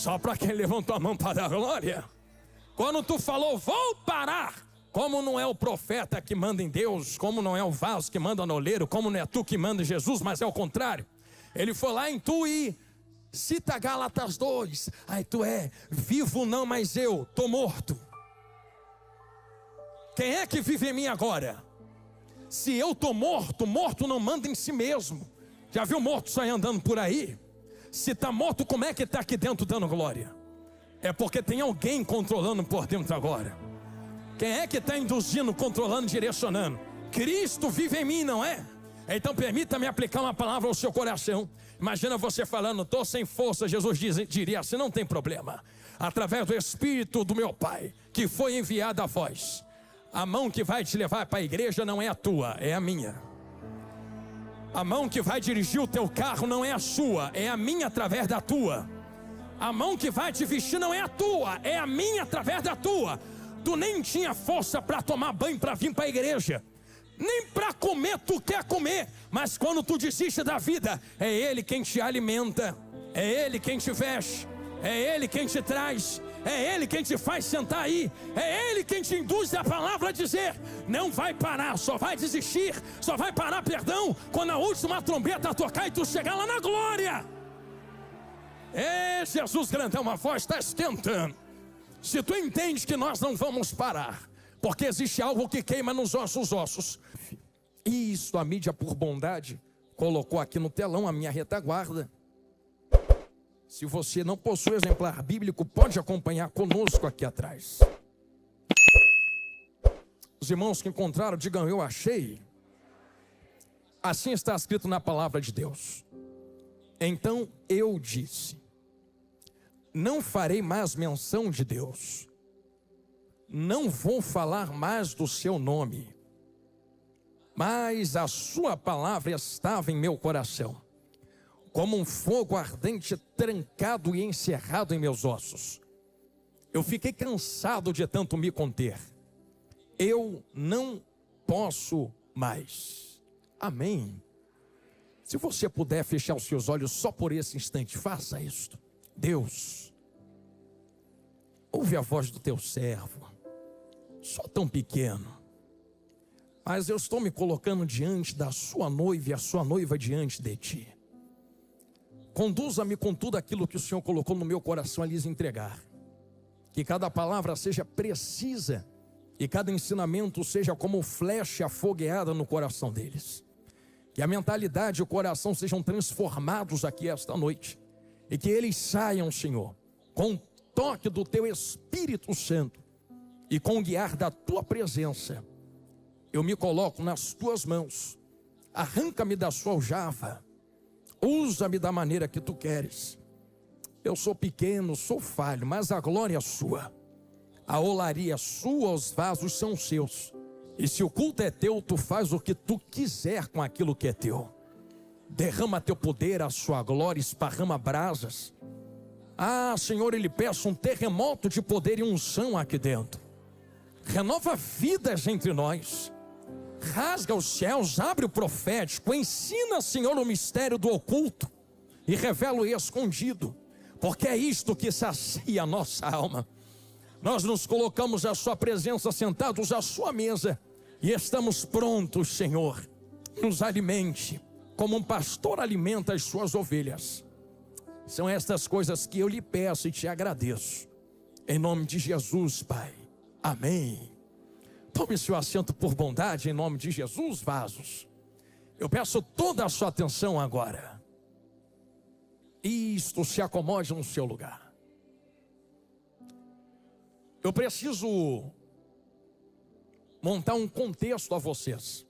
Só para quem levantou a mão para dar glória. Quando tu falou, vou parar. Como não é o profeta que manda em Deus, como não é o vaso que manda no oleiro, como não é tu que manda em Jesus, mas é o contrário. Ele foi lá em tu e cita Gálatas 2. Aí tu vivo não, mas eu tô morto. Quem é que vive em mim agora? Se eu tô morto, morto não manda em si mesmo. Já viu morto sair andando por aí? Se está morto, como é que está aqui dentro dando glória? É porque tem alguém controlando por dentro agora. Quem é que está induzindo, controlando, direcionando? Cristo vive em mim, não é? Então permita-me aplicar uma palavra ao seu coração. Imagina você falando, estou sem força. Jesus diria assim, não tem problema. Através do Espírito do meu Pai, que foi enviado a vós, a mão que vai te levar para a igreja não é a tua, é a minha. A mão que vai dirigir o teu carro não é a sua, é a minha através da tua. A mão que vai te vestir não é a tua, é a minha através da tua. Tu nem tinha força para tomar banho para vir para a igreja. Nem para comer tu quer comer. Mas quando tu desiste da vida, é Ele quem te alimenta, é Ele quem te veste, é Ele quem te traz, é Ele quem te faz sentar aí, é Ele quem te induz a palavra a dizer, não vai parar, só vai desistir, só vai parar, perdão, quando a última trombeta tocar e tu chegar lá na glória. Jesus grandão, uma voz está esquentando. Se tu entende que nós não vamos parar, porque existe algo que queima nos nossos ossos. Isso, a mídia por bondade colocou aqui no telão a minha retaguarda. Se você não possui exemplar bíblico, pode acompanhar conosco aqui atrás. Os irmãos que encontraram, digam, eu achei. Assim está escrito na palavra de Deus. Então eu disse, não farei mais menção de Deus. Não vou falar mais do seu nome. Mas a sua palavra estava em meu coração, como um fogo ardente trancado e encerrado em meus ossos. Eu fiquei cansado de tanto me conter. Eu não posso mais. Amém. Se você puder fechar os seus olhos só por esse instante, faça isto. Deus, ouve a voz do teu servo. Sou tão pequeno, mas eu estou me colocando diante da sua noiva e a sua noiva diante de ti. Conduza-me com tudo aquilo que o Senhor colocou no meu coração a lhes entregar. Que cada palavra seja precisa e cada ensinamento seja como flecha afogueada no coração deles. Que a mentalidade e o coração sejam transformados aqui esta noite. E que eles saiam, Senhor, com o toque do teu Espírito Santo e com o guiar da tua presença. Eu me coloco nas tuas mãos. Arranca-me da sua aljava. Usa-me da maneira que tu queres. Eu sou pequeno, sou falho, mas a glória é sua. A olaria é sua, os vasos são seus. E se o culto é teu, tu faz o que tu quiser com aquilo que é teu. Derrama teu poder, a sua glória, esparrama brasas. Senhor, eu lhe peço um terremoto de poder e unção aqui dentro. Renova vidas entre nós. Rasga os céus, abre o profético. Ensina, Senhor, o mistério do oculto e revela o escondido, porque é isto que sacia a nossa alma. Nós nos colocamos à sua presença, sentados à sua mesa, e estamos prontos, Senhor. Nos alimente como um pastor alimenta as suas ovelhas. São estas coisas que eu lhe peço e te agradeço, em nome de Jesus, Pai. Amém. Tome seu assento por bondade, em nome de Jesus, vasos. Eu peço toda a sua atenção agora. Isto, se acomode no seu lugar. Eu preciso montar um contexto a vocês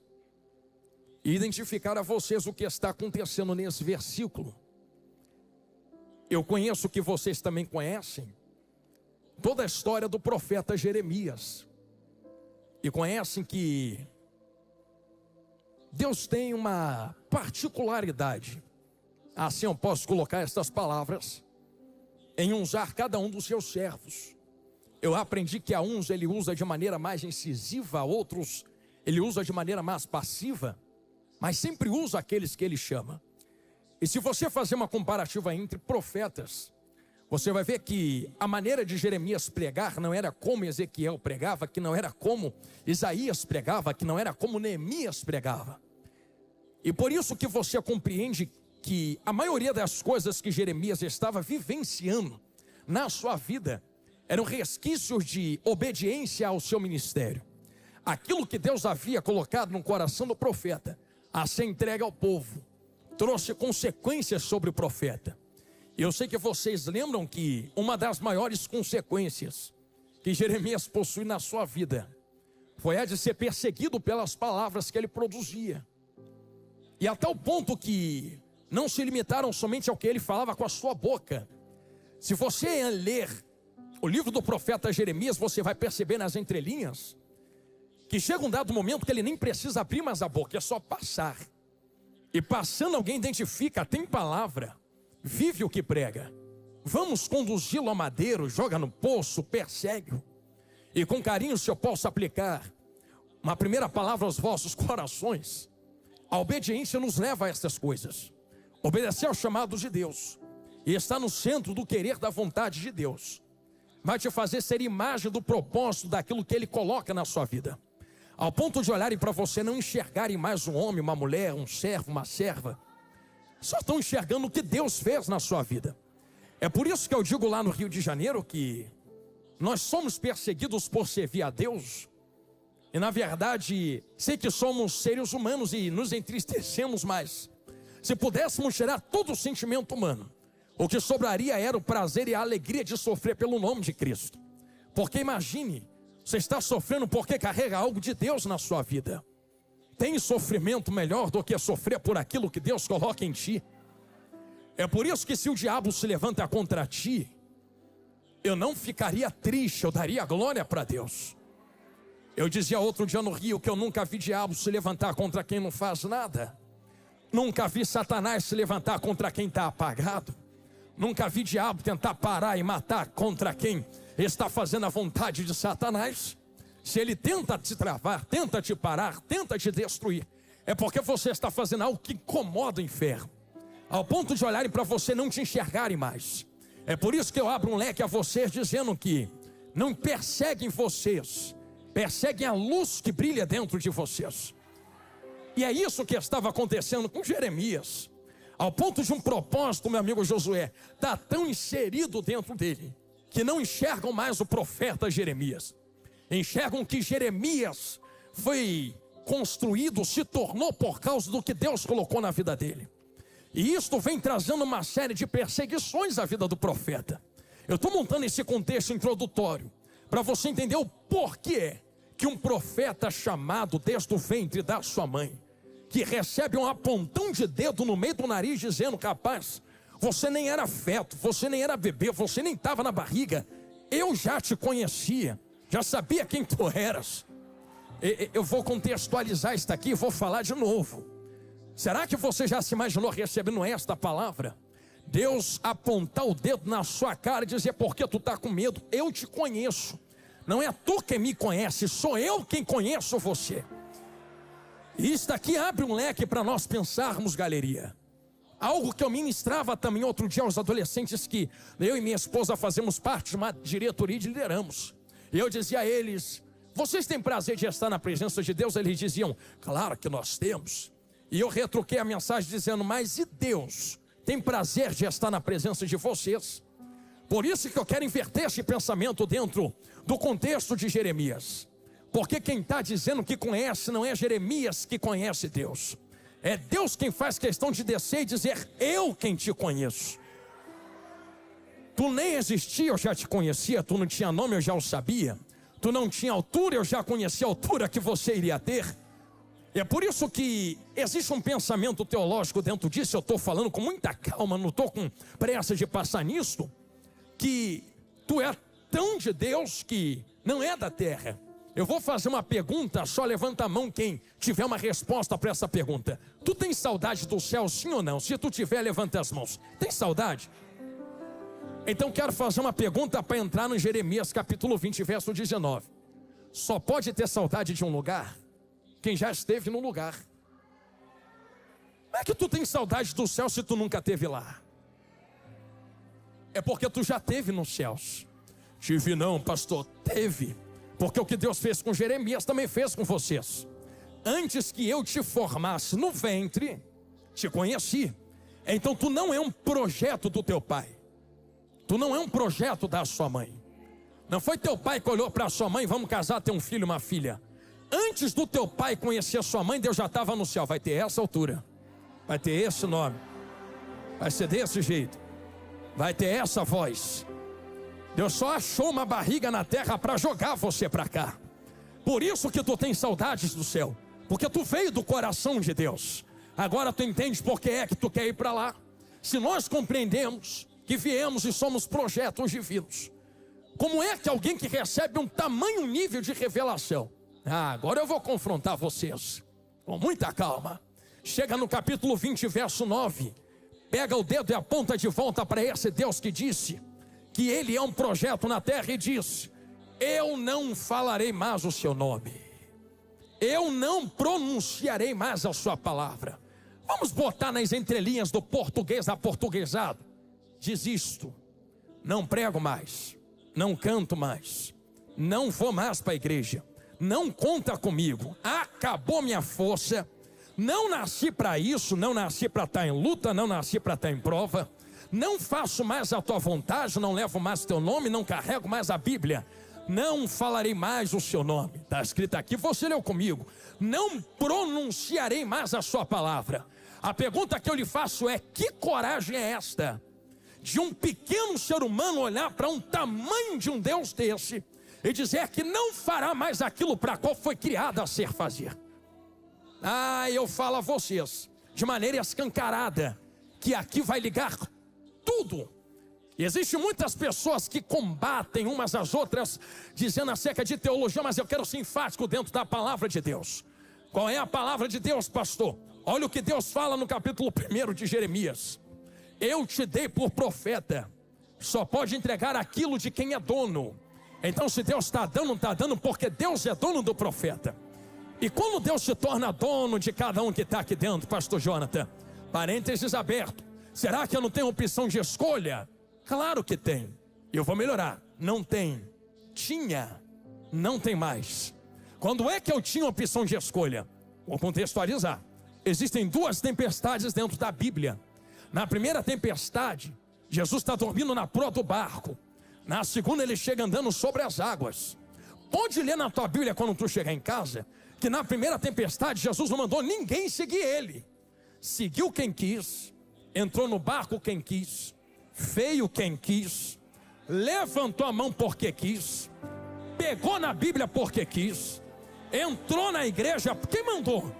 e identificar a vocês o que está acontecendo nesse versículo. Eu conheço que vocês também conhecem toda a história do profeta Jeremias. E conhecem que Deus tem uma particularidade, assim eu posso colocar estas palavras, em usar cada um dos seus servos. Eu aprendi que a uns ele usa de maneira mais incisiva, a outros ele usa de maneira mais passiva, mas sempre usa aqueles que ele chama. E se você fazer uma comparativa entre profetas, você vai ver que a maneira de Jeremias pregar não era como Ezequiel pregava, que não era como Isaías pregava, que não era como Neemias pregava. E por isso que você compreende que a maioria das coisas que Jeremias estava vivenciando na sua vida eram resquícios de obediência ao seu ministério. Aquilo que Deus havia colocado no coração do profeta a ser entregue ao povo trouxe consequências sobre o profeta. Eu sei que vocês lembram que uma das maiores consequências que Jeremias possui na sua vida foi a de ser perseguido pelas palavras que ele produzia. E até o ponto que não se limitaram somente ao que ele falava com a sua boca. Se você ler o livro do profeta Jeremias, você vai perceber nas entrelinhas que chega um dado momento que ele nem precisa abrir mais a boca, é só passar. E passando alguém identifica, tem palavra, vive o que prega. Vamos conduzi-lo a madeiro, joga no poço, persegue-o. E com carinho se eu posso aplicar uma primeira palavra aos vossos corações. A obediência nos leva a estas coisas. Obedecer ao chamado de Deus e estar no centro do querer da vontade de Deus vai te fazer ser imagem do propósito daquilo que Ele coloca na sua vida. Ao ponto de olharem para você, não enxergarem mais um homem, uma mulher, um servo, uma serva. Só estão enxergando o que Deus fez na sua vida. É por isso que eu digo lá no Rio de Janeiro que nós somos perseguidos por servir a Deus. E na verdade, sei que somos seres humanos e nos entristecemos mais. Se pudéssemos tirar todo o sentimento humano, o que sobraria era o prazer e a alegria de sofrer pelo nome de Cristo. Porque imagine, você está sofrendo porque carrega algo de Deus na sua vida. Tem sofrimento melhor do que sofrer por aquilo que Deus coloca em ti. É por isso que se o diabo se levanta contra ti, eu não ficaria triste, eu daria glória para Deus. Eu dizia outro dia no Rio que eu nunca vi diabo se levantar contra quem não faz nada. Nunca vi Satanás se levantar contra quem está apagado. Nunca vi diabo tentar parar e matar contra quem está fazendo a vontade de Satanás. Se ele tenta te travar, tenta te parar, tenta te destruir, é porque você está fazendo algo que incomoda o inferno, ao ponto de olharem para você e não te enxergarem mais. É por isso que eu abro um leque a vocês dizendo que não perseguem vocês, perseguem a luz que brilha dentro de vocês. E é isso que estava acontecendo com Jeremias, ao ponto de um propósito, meu amigo Josué, está tão inserido dentro dele, que não enxergam mais o profeta Jeremias. Enxergam que Jeremias foi construído, se tornou por causa do que Deus colocou na vida dele. E isto vem trazendo uma série de perseguições à vida do profeta. Eu estou montando esse contexto introdutório para você entender o porquê que um profeta chamado desde o ventre da sua mãe, que recebe um apontão de dedo no meio do nariz dizendo: capaz, você nem era feto, você nem era bebê, você nem estava na barriga, eu já te conhecia, já sabia quem tu eras. Eu vou contextualizar isso aqui e vou falar de novo. Será que você já se imaginou recebendo esta palavra? Deus apontar o dedo na sua cara e dizer: por que tu está com medo? Eu te conheço. Não é tu quem me conhece, sou eu quem conheço você. E isso daqui abre um leque para nós pensarmos, galeria. Algo que eu ministrava também outro dia aos adolescentes que eu e minha esposa fazemos parte de uma diretoria e lideramos. E eu dizia a eles: vocês têm prazer de estar na presença de Deus? Eles diziam: claro que nós temos. E eu retruquei a mensagem dizendo: mas e Deus tem prazer de estar na presença de vocês? Por isso que eu quero inverter esse pensamento dentro do contexto de Jeremias. Porque quem está dizendo que conhece não é Jeremias que conhece Deus. É Deus quem faz questão de descer e dizer: eu quem te conheço. Tu nem existia, eu já te conhecia. Tu não tinha nome, eu já o sabia. Tu não tinha altura, eu já conhecia a altura que você iria ter. É por isso que existe um pensamento teológico dentro disso. Eu estou falando com muita calma, não estou com pressa de passar nisso. Que tu é tão de Deus que não é da terra. Eu vou fazer uma pergunta, só levanta a mão quem tiver uma resposta para essa pergunta. Tu tem saudade do céu, sim ou não? Se tu tiver, levanta as mãos. Tem saudade? Então quero fazer uma pergunta para entrar no Jeremias capítulo 20, verso 19. Só pode ter saudade de um lugar quem já esteve no lugar. Como é que tu tem saudade do céu se tu nunca esteve lá? é porque tu já teve nos céus. Tive não, pastor, teve. Porque o que Deus fez com Jeremias também fez com vocês. Antes que eu te formasse no ventre, te conheci. Então tu não é um projeto do teu pai. Tu não é um projeto da sua mãe. Não foi teu pai que olhou para sua mãe, vamos casar, ter um filho e uma filha. Antes do teu pai conhecer a sua mãe, Deus já estava no céu. Vai ter essa altura, vai ter esse nome, vai ser desse jeito, vai ter essa voz. Deus só achou uma barriga na terra para jogar você para cá. Por isso que tu tem saudades do céu, porque tu veio do coração de Deus. Agora tu entende por que é que tu quer ir para lá. Se nós compreendemos que viemos e somos projetos divinos, como é que alguém que recebe um tamanho nível de revelação? Agora eu vou confrontar vocês com muita calma. Chega no capítulo 20, verso 9. Pega o dedo e aponta de volta para esse Deus que disse que ele é um projeto na terra e diz: eu não falarei mais o seu nome, eu não pronunciarei mais a sua palavra. Vamos botar nas entrelinhas do português aportuguesado. Diz isto: não prego mais, não canto mais, não vou mais para a igreja, não conta comigo, acabou minha força, não nasci para isso, não nasci para estar em luta, não nasci para estar em prova, não faço mais a tua vontade, não levo mais teu nome, não carrego mais a Bíblia, não falarei mais o seu nome. Está escrito aqui, você leu comigo, não pronunciarei mais a sua palavra. A pergunta que eu lhe faço é: que coragem é esta de um pequeno ser humano olhar para um tamanho de um Deus desse e dizer que não fará mais aquilo para qual foi criado a ser fazer? Eu falo a vocês de maneira escancarada que aqui vai ligar tudo. E existem muitas pessoas que combatem umas às outras dizendo acerca de teologia, mas eu quero ser enfático dentro da palavra de Deus. Qual é a palavra de Deus, pastor? Olha o que Deus fala no capítulo 1 de Jeremias: eu te dei por profeta, só pode entregar aquilo de quem é dono. Então se Deus está dando, não está dando porque Deus é dono do profeta. E quando Deus se torna dono de cada um que está aqui dentro, pastor Jonathan, parênteses aberto, será que eu não tenho opção de escolha? Claro que tem. Eu vou melhorar. Não tem. Tinha. Não tem mais. Quando é que eu tinha opção de escolha? Vou contextualizar. Existem duas tempestades dentro da Bíblia. Na primeira tempestade, Jesus está dormindo na proa do barco. Na segunda, ele chega andando sobre as águas. Pode ler na tua Bíblia quando tu chegar em casa, que na primeira tempestade, Jesus não mandou ninguém seguir ele. Seguiu quem quis, entrou no barco quem quis, veio quem quis, levantou a mão porque quis, pegou na Bíblia porque quis, entrou na igreja. Quem mandou?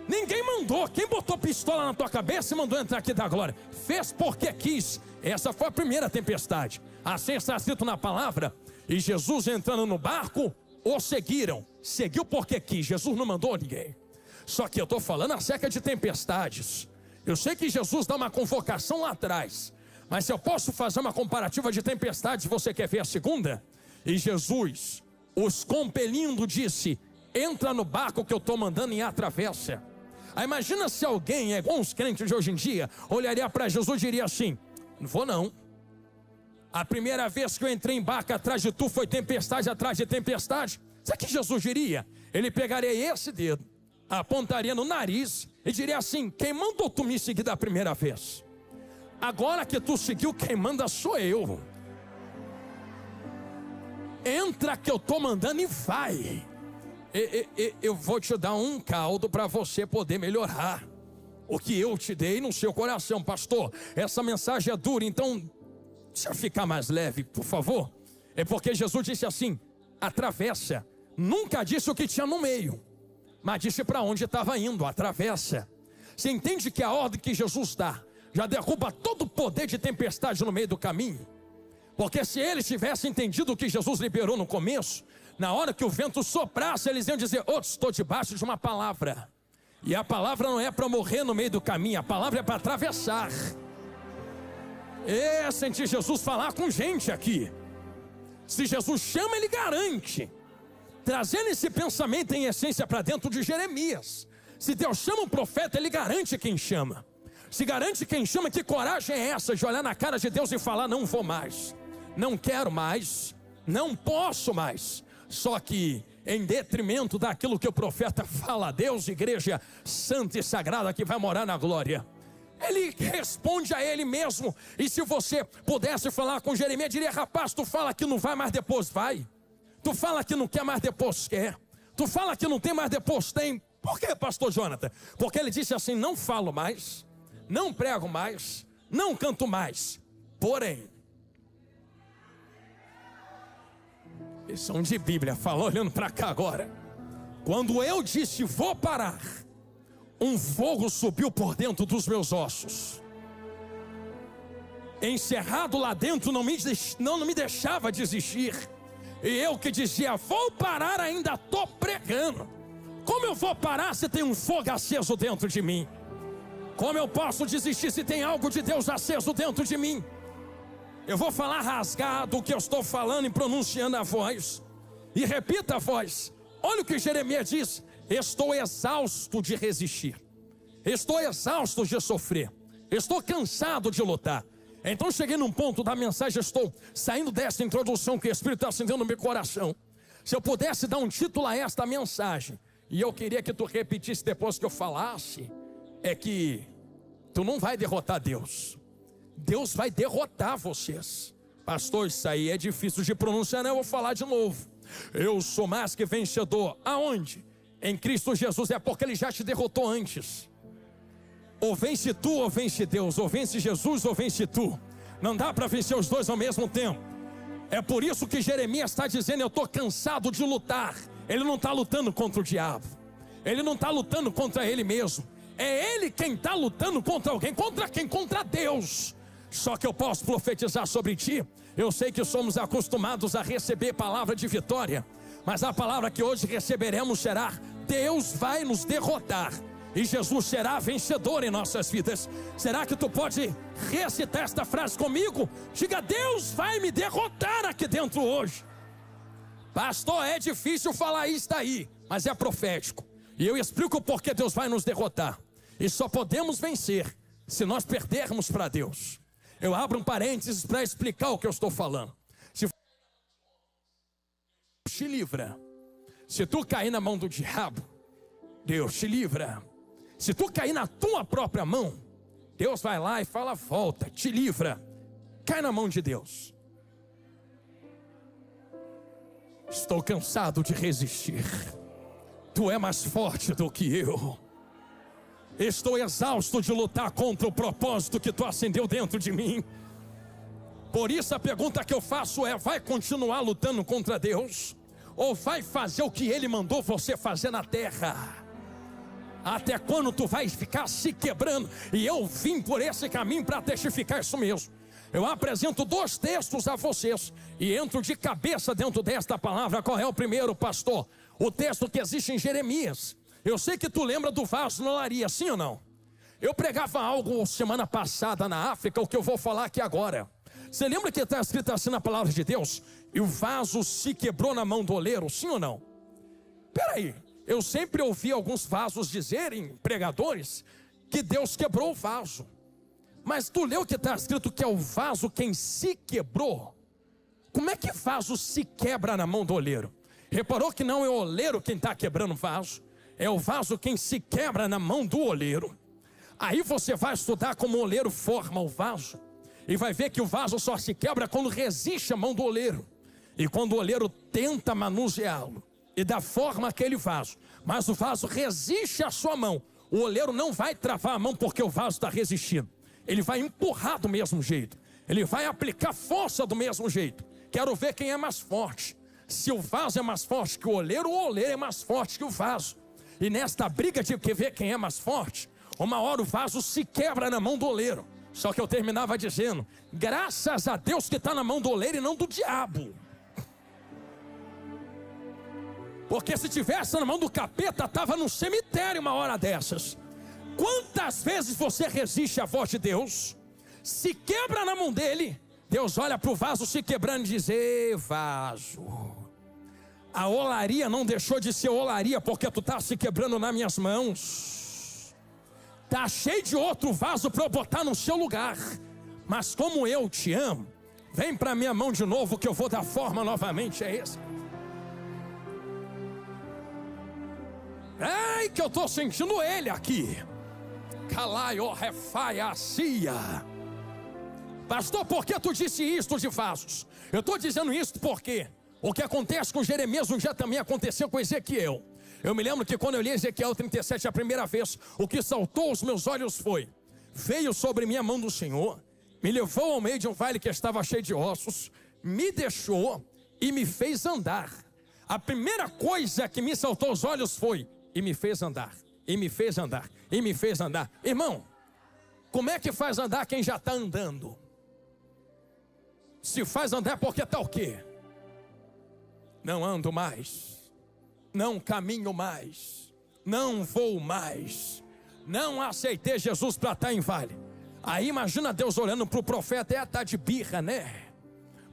Ninguém mandou. Quem botou pistola na tua cabeça e mandou entrar aqui da glória? Fez porque quis. Essa foi a primeira tempestade. Assim está escrito na palavra. E Jesus entrando no barco, o seguiram. Seguiu porque quis. Jesus não mandou ninguém. Só que eu estou falando acerca de tempestades. Eu sei que Jesus dá uma convocação lá atrás, mas se eu posso fazer uma comparativa de tempestades, você quer ver a segunda? E Jesus, os compelindo, disse: entra no barco que eu estou mandando e atravessa. Aí imagina se alguém, igual os crentes de hoje em dia, olharia para Jesus e diria assim: não vou não. A primeira vez que eu entrei em barco atrás de tu foi tempestade atrás de tempestade. Sabe o que Jesus diria? Ele pegaria esse dedo, apontaria no nariz e diria assim: quem mandou tu me seguir da primeira vez? Agora que tu seguiu, quem manda sou eu. Entra que eu estou mandando e vai. Eu vou te dar um caldo para você poder melhorar o que eu te dei no seu coração. Pastor, essa mensagem é dura, então deixa eu ficar mais leve, por favor. É porque Jesus disse assim: atravessa. Nunca disse o que tinha no meio, mas disse para onde estava indo. Atravessa. Você entende que a ordem que Jesus dá já derruba todo o poder de tempestade no meio do caminho? Porque se eles tivessem entendido o que Jesus liberou no começo, na hora que o vento soprasse, eles iam dizer: estou debaixo de uma palavra. E a palavra não é para morrer no meio do caminho, a palavra é para atravessar. Senti Jesus falar com gente aqui. Se Jesus chama, ele garante. Trazendo esse pensamento em essência para dentro de Jeremias. Se Deus chama um profeta, ele garante quem chama. Se garante quem chama. Que coragem é essa de olhar na cara de Deus e falar: não vou mais, não quero mais, não posso mais. Só que em detrimento daquilo que o profeta fala, Deus, igreja santa e sagrada que vai morar na glória, ele responde a ele mesmo. E se você pudesse falar com Jeremias, diria: rapaz, tu fala que não vai, mas depois vai. Tu fala que não quer, mas depois quer. Tu fala que não tem, mas depois tem. Por quê, pastor Jonathan? Porque ele disse assim: não falo mais, não prego mais, não canto mais. Porém, lição de Bíblia, fala olhando para cá agora. Quando eu disse vou parar, um fogo subiu por dentro dos meus ossos. Encerrado lá dentro, não me deixava desistir. E eu que dizia vou parar, ainda estou pregando. Como eu vou parar se tem um fogo aceso dentro de mim? Como eu posso desistir se tem algo de Deus aceso dentro de mim? Eu vou falar rasgado o que eu estou falando e pronunciando a voz. E repita a voz. Olha o que Jeremias diz: estou exausto de resistir. Estou exausto de sofrer. Estou cansado de lutar. Então cheguei num ponto da mensagem, estou saindo dessa introdução que o Espírito está acendendo no meu coração. Se eu pudesse dar um título a esta mensagem, e eu queria que tu repetisse depois que eu falasse, é que tu não vai derrotar Deus. Deus vai derrotar vocês. Pastor, isso aí é difícil de pronunciar, né? Eu vou falar de novo. Eu sou mais que vencedor. Aonde? Em Cristo Jesus. É porque Ele já te derrotou antes. Ou vence tu ou vence Deus. Ou vence Jesus ou vence tu. Não dá para vencer os dois ao mesmo tempo. É por isso que Jeremias está dizendo: eu estou cansado de lutar. Ele não está lutando contra o diabo. Ele não está lutando contra ele mesmo. É ele quem está lutando contra alguém. Contra quem? Contra Deus. Só que eu posso profetizar sobre ti. Eu sei que somos acostumados a receber palavra de vitória, mas a palavra que hoje receberemos será: Deus vai nos derrotar e Jesus será vencedor em nossas vidas. Será que tu pode recitar esta frase comigo? Diga: Deus vai me derrotar aqui dentro hoje. Pastor, é difícil falar isso daí, mas é profético. E eu explico por que Deus vai nos derrotar. E só podemos vencer se nós perdermos para Deus. Eu abro um parênteses para explicar o que eu estou falando. Se Deus te livra. Se tu cair na mão do diabo, Deus te livra. Se tu cair na tua própria mão, Deus vai lá e fala: volta, te livra. Cai na mão de Deus. Estou cansado de resistir. Tu é mais forte do que eu. Estou exausto de lutar contra o propósito que tu acendeu dentro de mim. Por isso a pergunta que eu faço é: vai continuar lutando contra Deus? Ou vai fazer o que Ele mandou você fazer na terra? Até quando tu vai ficar se quebrando? E eu vim por esse caminho para testificar isso mesmo. Eu apresento 2 textos a vocês e entro de cabeça dentro desta palavra. Qual é o primeiro, pastor? O texto que existe em Jeremias. Eu sei que tu lembra do vaso na olaria, sim ou não? Eu pregava algo semana passada na África, o que eu vou falar aqui agora. Você lembra que está escrito assim na palavra de Deus? E o vaso se quebrou na mão do oleiro, sim ou não? Peraí, eu sempre ouvi alguns vasos dizerem, pregadores, que Deus quebrou o vaso. Mas tu leu que está escrito que é o vaso quem se quebrou? Como é que vaso se quebra na mão do oleiro? Reparou que não é o oleiro quem está quebrando o vaso? É o vaso quem se quebra na mão do oleiro. Aí você vai estudar como o oleiro forma o vaso e vai ver que o vaso só se quebra quando resiste a mão do oleiro. E quando o oleiro tenta manuseá-lo e dá forma àquele vaso, mas o vaso resiste à sua mão, o oleiro não vai travar a mão porque o vaso está resistindo. Ele vai empurrar do mesmo jeito. Ele vai aplicar força do mesmo jeito. Quero ver quem é mais forte. Se o vaso é mais forte que o oleiro é mais forte que o vaso. E nesta briga de ver quem é mais forte, uma hora o vaso se quebra na mão do oleiro. Só que eu terminava dizendo: graças a Deus que está na mão do oleiro e não do diabo. Porque se tivesse na mão do capeta, estava no cemitério uma hora dessas. Quantas vezes você resiste à voz de Deus, se quebra na mão dele, Deus olha para o vaso se quebrando e diz: ei, vaso, a olaria não deixou de ser olaria porque tu está se quebrando nas minhas mãos. Tá cheio de outro vaso para eu botar no seu lugar. Mas como eu te amo, vem para minha mão de novo que eu vou dar forma novamente. É esse. Ai, que eu estou sentindo ele aqui. Calaio, refaia, cia. Pastor, por que tu disse isto de vasos? Eu estou dizendo isso porque o que acontece com Jeremias um dia também aconteceu com Ezequiel. Eu me lembro que quando eu li Ezequiel 37 a primeira vez, o que saltou aos meus olhos foi: veio sobre mim a mão do Senhor, me levou ao meio de um vale que estava cheio de ossos, me deixou e me fez andar. A primeira coisa que me saltou aos olhos foi: e me fez andar, e me fez andar, e me fez andar. Irmão, como é que faz andar quem já está andando? Se faz andar porque está o quê? Não ando mais, não caminho mais, não vou mais, não aceitei Jesus para estar em vale. Aí imagina Deus olhando para o profeta: tá de birra, né?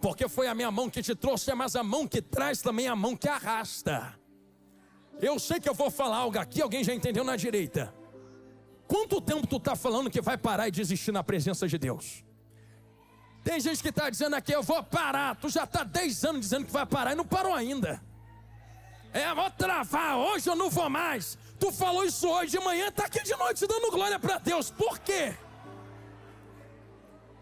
Porque foi a minha mão que te trouxe, mas a mão que traz também é a mão que arrasta. Eu sei que eu vou falar algo aqui, alguém já entendeu na direita. Quanto tempo tu está falando que vai parar e desistir na presença de Deus? Tem gente que está dizendo aqui: eu vou parar. Tu já está 10 anos dizendo que vai parar e não parou ainda. Eu vou travar, hoje eu não vou mais. Tu falou isso hoje, de manhã está aqui de noite dando glória para Deus. Por quê?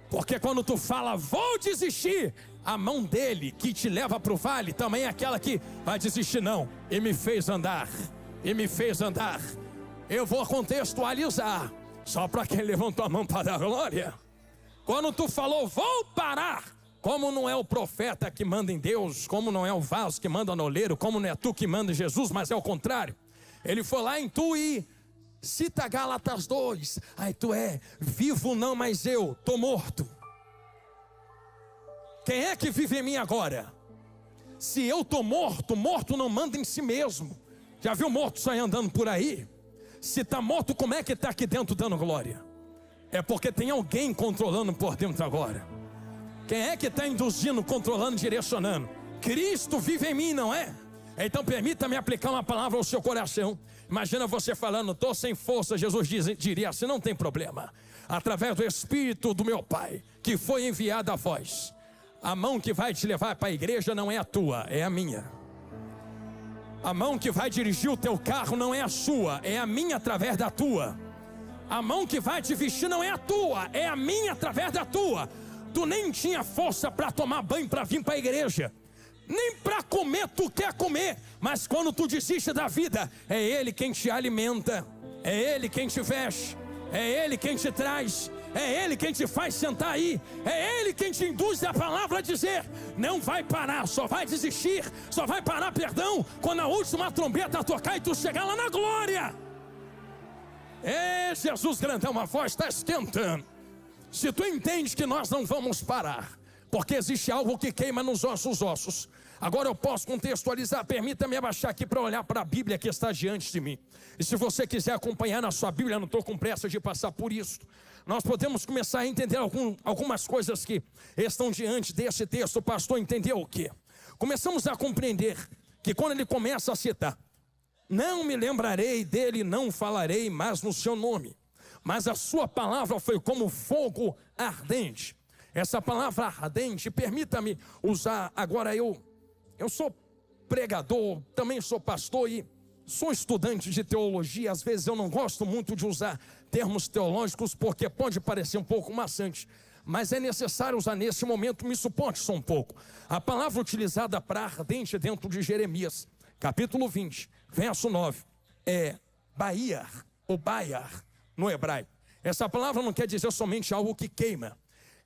Porque quando tu fala vou desistir, a mão dele que te leva para o vale também é aquela que vai desistir não. E me fez andar, e me fez andar. Eu vou contextualizar, só para quem levantou a mão para dar glória. Quando tu falou vou parar, como não é o profeta que manda em Deus, como não é o vaso que manda no oleiro, como não é tu que manda em Jesus, mas é o contrário. Ele foi lá em tu e cita Gálatas 2. Aí tu vivo não, mas eu tô morto. Quem é que vive em mim agora? Se eu tô morto, morto não manda em si mesmo. Já viu morto sair andando por aí? Se tá morto, como é que tá aqui dentro dando glória? É porque tem alguém controlando por dentro agora. Quem é que está induzindo, controlando, direcionando? Cristo vive em mim, não é? Então permita-me aplicar uma palavra ao seu coração. Imagina você falando: estou sem força. Jesus diria assim: não tem problema. Através do Espírito do meu Pai, que foi enviado a vós, a mão que vai te levar para a igreja não é a tua, é a minha. A mão que vai dirigir o teu carro não é a sua, é a minha através da tua. A mão que vai te vestir não é a tua, é a minha através da tua. Tu nem tinha força para tomar banho para vir para a igreja, nem para comer tu quer comer, mas quando tu desiste da vida, é Ele quem te alimenta, é Ele quem te veste, é Ele quem te traz, é Ele quem te faz sentar aí, é Ele quem te induz a palavra a dizer: não vai parar, só vai desistir, só vai parar, perdão, quando a última trombeta tocar e tu chegar lá na glória. Jesus grandão, a voz está esquentando. Se tu entende que nós não vamos parar, porque existe algo que queima nos nossos ossos. Agora eu posso contextualizar. Permita-me abaixar aqui para olhar para a Bíblia que está diante de mim. E se você quiser acompanhar na sua Bíblia, não estou com pressa de passar por isso. Nós podemos começar a entender algumas coisas que estão diante desse texto. O pastor entendeu o quê? Começamos a compreender que quando ele começa a citar: não me lembrarei dele, não falarei mais no seu nome, mas a sua palavra foi como fogo ardente. Essa palavra ardente, permita-me usar agora, eu sou pregador, também sou pastor e sou estudante de teologia. Às vezes eu não gosto muito de usar termos teológicos porque pode parecer um pouco maçante, mas é necessário usar nesse momento. Me suporte só um pouco. A palavra utilizada para ardente dentro de Jeremias, capítulo 20, verso 9, é baiar, ou baiar no hebraico. Essa palavra não quer dizer somente algo que queima.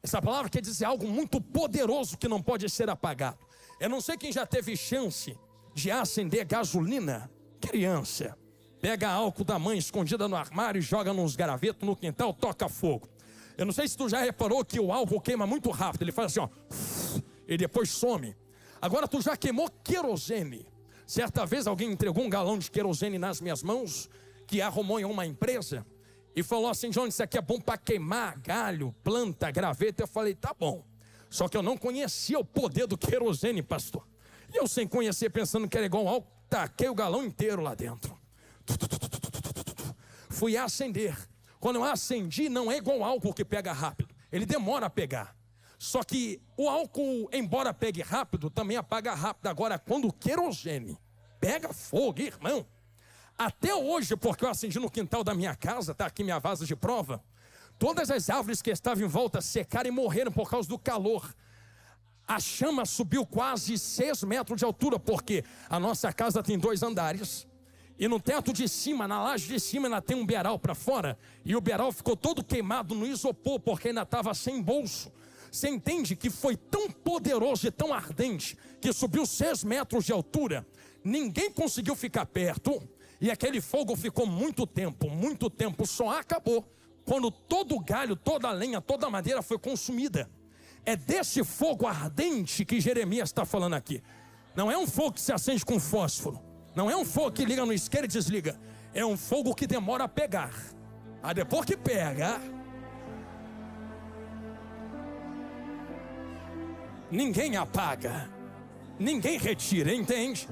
Essa palavra quer dizer algo muito poderoso que não pode ser apagado. Eu não sei quem já teve chance de acender gasolina. Criança, pega álcool da mãe escondida no armário e joga nos gravetos no quintal, toca fogo. Eu não sei se tu já reparou que o álcool queima muito rápido. Ele faz assim, ó, e depois some. Agora tu já queimou querosene. Certa vez alguém entregou um galão de querosene nas minhas mãos, que arrumou em uma empresa, e falou assim: Johnny, isso aqui é bom para queimar galho, planta, graveto. Eu falei: tá bom. Só que eu não conhecia o poder do querosene, pastor. E eu, sem conhecer, pensando que era igual álcool, taquei o galão inteiro lá dentro. Fui acender. Quando eu acendi, não é igual álcool que pega rápido. Ele demora a pegar. Só que o álcool, embora pegue rápido, também apaga rápido. Agora, quando o querosene pega fogo, irmão, até hoje, porque eu acendi no quintal da minha casa, está aqui minha vaza de prova, todas as árvores que estavam em volta secaram e morreram por causa do calor. A chama subiu quase 6 metros de altura, porque a nossa casa tem 2 andares. E no teto de cima, na laje de cima, ainda tem um beiral para fora. E o beiral ficou todo queimado no isopor, porque ainda estava sem bolso. Você entende que foi tão poderoso e tão ardente, que subiu 6 metros de altura. Ninguém conseguiu ficar perto. E aquele fogo ficou muito tempo. Só acabou quando todo o galho, toda a lenha, toda a madeira foi consumida. É desse fogo ardente que Jeremias está falando aqui. Não é um fogo que se acende com fósforo. Não é um fogo que liga no isqueiro e desliga. É um fogo que demora a pegar. Aí depois que pega, ninguém apaga, ninguém retira, entende?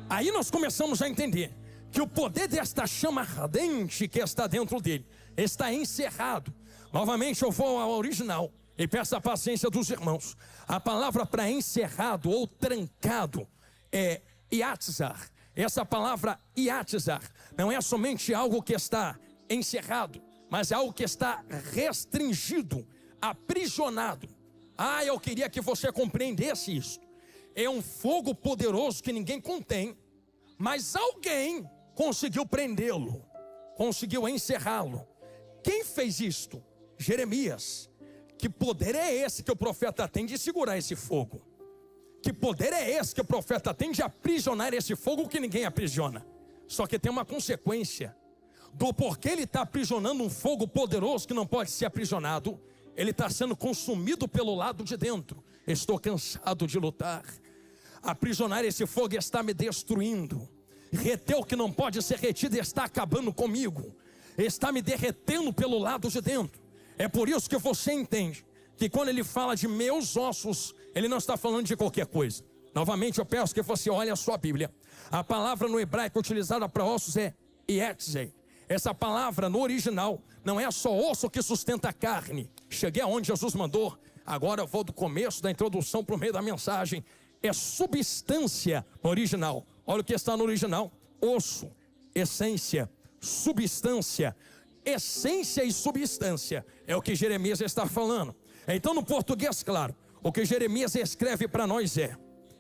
Aí nós começamos a entender que o poder desta chama ardente que está dentro dele está encerrado. Novamente eu vou ao original e peço a paciência dos irmãos. A palavra para encerrado ou trancado é iatzar. Essa palavra iatzar não é somente algo que está encerrado, mas é algo que está restringido, aprisionado. Eu queria que você compreendesse isso. É um fogo poderoso que ninguém contém, mas alguém conseguiu prendê-lo, conseguiu encerrá-lo. Quem fez isto? Jeremias. Que poder é esse que o profeta tem de segurar esse fogo? Que poder é esse que o profeta tem de aprisionar esse fogo que ninguém aprisiona? Só que tem uma consequência do porquê ele está aprisionando um fogo poderoso que não pode ser aprisionado. Ele está sendo consumido pelo lado de dentro. Estou cansado de lutar. Aprisionar esse fogo está me destruindo. Reter o que não pode ser retido está acabando comigo. Está me derretendo pelo lado de dentro. É por isso que você entende que quando ele fala de meus ossos, ele não está falando de qualquer coisa. Novamente eu peço que você olhe a sua Bíblia. A palavra no hebraico utilizada para ossos é ietzei. Essa palavra no original não é só osso que sustenta a carne. Cheguei aonde Jesus mandou. Agora eu vou do começo da introdução para o meio da mensagem. É substância no original. Olha o que está no original: osso, essência, substância. Essência e substância é o que Jeremias está falando. Então no português, claro, o que Jeremias escreve para nós é: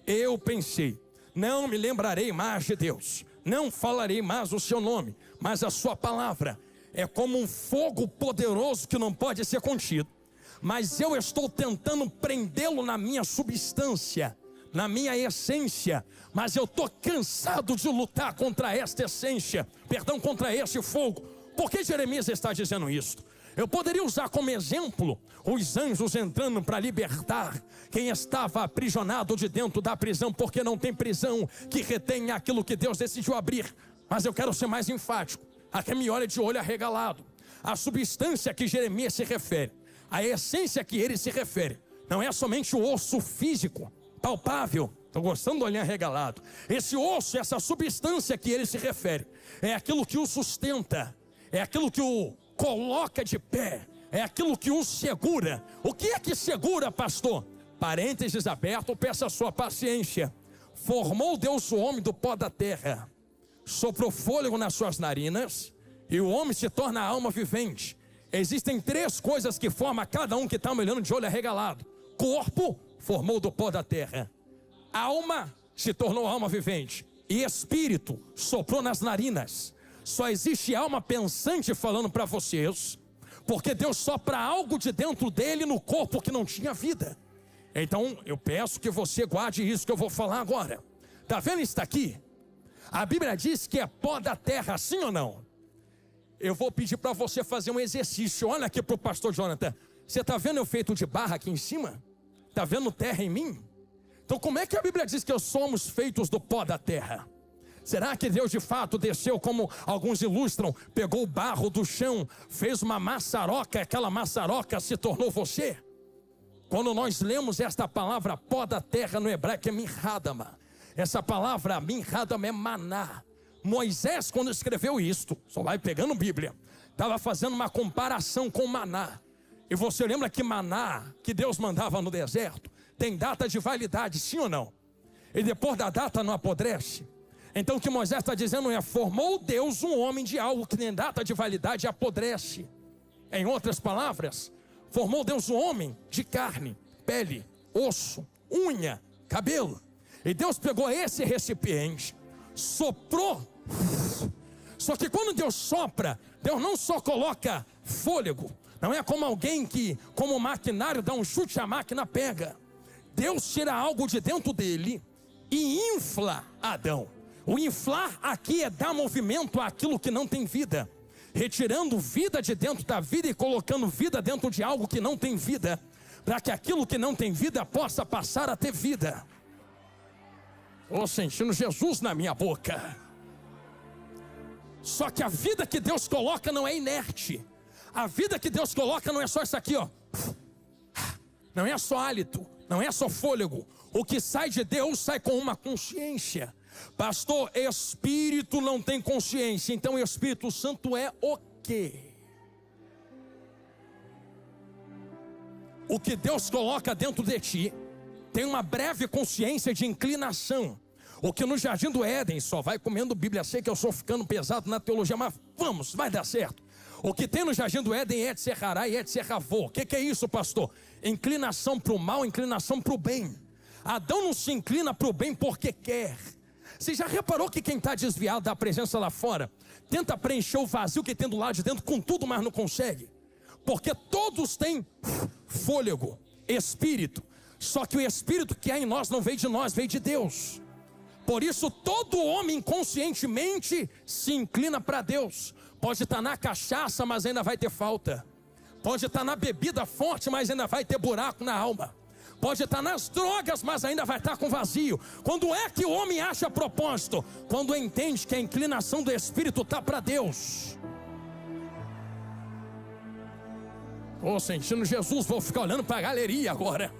eu pensei, não me lembrarei mais de Deus, não falarei mais o seu nome, mas a sua palavra é como um fogo poderoso que não pode ser contido. Mas eu estou tentando prendê-lo na minha substância, na minha essência, mas eu estou cansado de lutar contra esta essência, contra este fogo. Por que Jeremias está dizendo isso? Eu poderia usar como exemplo os anjos entrando para libertar quem estava aprisionado de dentro da prisão, porque não tem prisão que retenha aquilo que Deus decidiu abrir. Mas eu quero ser mais enfático. Aqui me olha de olho arregalado. A substância que Jeremias se refere, a essência que ele se refere, não é somente o osso físico, palpável. Estou gostando do olhar arregalado. Esse osso, essa substância que ele se refere, é aquilo que o sustenta, é aquilo que o coloca de pé, é aquilo que o segura. O que é que segura, pastor? Parênteses aberto, peça a sua paciência. Formou Deus o homem do pó da terra, soprou fôlego nas suas narinas, e o homem se torna alma vivente. Existem 3 coisas que formam cada um que está me olhando de olho arregalado. Corpo, formou do pó da terra. Alma, se tornou alma vivente. E espírito, soprou nas narinas. Só existe alma pensante falando para vocês, porque Deus sopra algo de dentro dele no corpo que não tinha vida. Então eu peço que você guarde isso que eu vou falar agora. Está vendo isso aqui? A Bíblia diz que é pó da terra, sim ou não? Eu vou pedir para você fazer um exercício. Olha aqui para o pastor Jonathan. Você está vendo eu feito de barra aqui em cima? Está vendo terra em mim? Então como é que a Bíblia diz que somos feitos do pó da terra? Será que Deus de fato desceu, como alguns ilustram, pegou o barro do chão, fez uma maçaroca, aquela maçaroca se tornou você? Quando nós lemos esta palavra pó da terra no hebraico é minhadama. Essa palavra minhadama é maná. Moisés, quando escreveu isto, só vai pegando Bíblia, estava fazendo uma comparação com maná. E você lembra que maná, que Deus mandava no deserto, tem data de validade, sim ou não? E depois da data não apodrece. Então o que Moisés está dizendo é: formou Deus um homem de algo que tem data de validade e apodrece. Em outras palavras, formou Deus um homem de carne, pele, osso, unha, cabelo. E Deus pegou esse recipiente, soprou. Só que quando Deus sopra, Deus não só coloca fôlego. Não é como alguém que, como maquinário, dá um chute e a máquina pega. Deus tira algo de dentro dele e infla Adão. O inflar aqui é dar movimento àquilo que não tem vida, retirando vida de dentro da vida e colocando vida dentro de algo que não tem vida, para que aquilo que não tem vida possa passar a ter vida. Estou sentindo Jesus na minha boca. Só que a vida que Deus coloca não é inerte. A vida que Deus coloca não é só isso aqui, ó. Não é só hálito, não é só fôlego. O que sai de Deus sai com uma consciência. Pastor, Espírito não tem consciência, então o Espírito Santo é o quê? O que Deus coloca dentro de ti tem uma breve consciência de inclinação. O que no Jardim do Éden só vai comendo Bíblia. Sei que eu estou ficando pesado na teologia, mas vamos, vai dar certo. O que tem no Jardim do Éden é de ser hará e é de ser ravô. O que é isso, pastor? Inclinação para o mal, inclinação para o bem. Adão não se inclina para o bem porque quer. Você já reparou que quem está desviado da presença lá fora tenta preencher o vazio que tem do lado de dentro com tudo, mas não consegue? Porque todos têm fôlego, espírito. Só que o espírito que há em nós não veio de nós, veio de Deus. Por isso todo homem inconscientemente se inclina para Deus. Pode estar na cachaça, mas ainda vai ter falta. Pode estar na bebida forte, mas ainda vai ter buraco na alma. Pode estar nas drogas, mas ainda vai estar com vazio. Quando é que o homem acha propósito? Quando entende que a inclinação do Espírito está para Deus. Estou sentindo Jesus, vou ficar olhando para a galeria agora.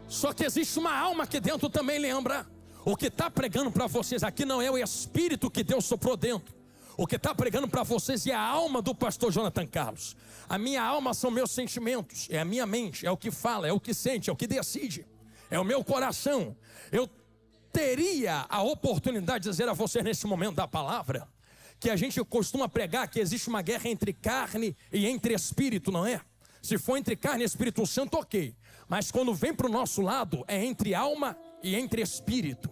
Só que existe uma alma aqui dentro também, lembra? O que está pregando para vocês aqui não é o Espírito que Deus soprou dentro. O que está pregando para vocês é a alma do pastor Jonathan Carlos. A minha alma são meus sentimentos, é a minha mente, é o que fala, é o que sente, é o que decide, é o meu coração. Eu teria a oportunidade de dizer a vocês nesse momento da palavra, que a gente costuma pregar que existe uma guerra entre carne e entre espírito, não é? Se for entre carne e Espírito Santo, ok. Mas quando vem para o nosso lado, é entre alma e entre espírito.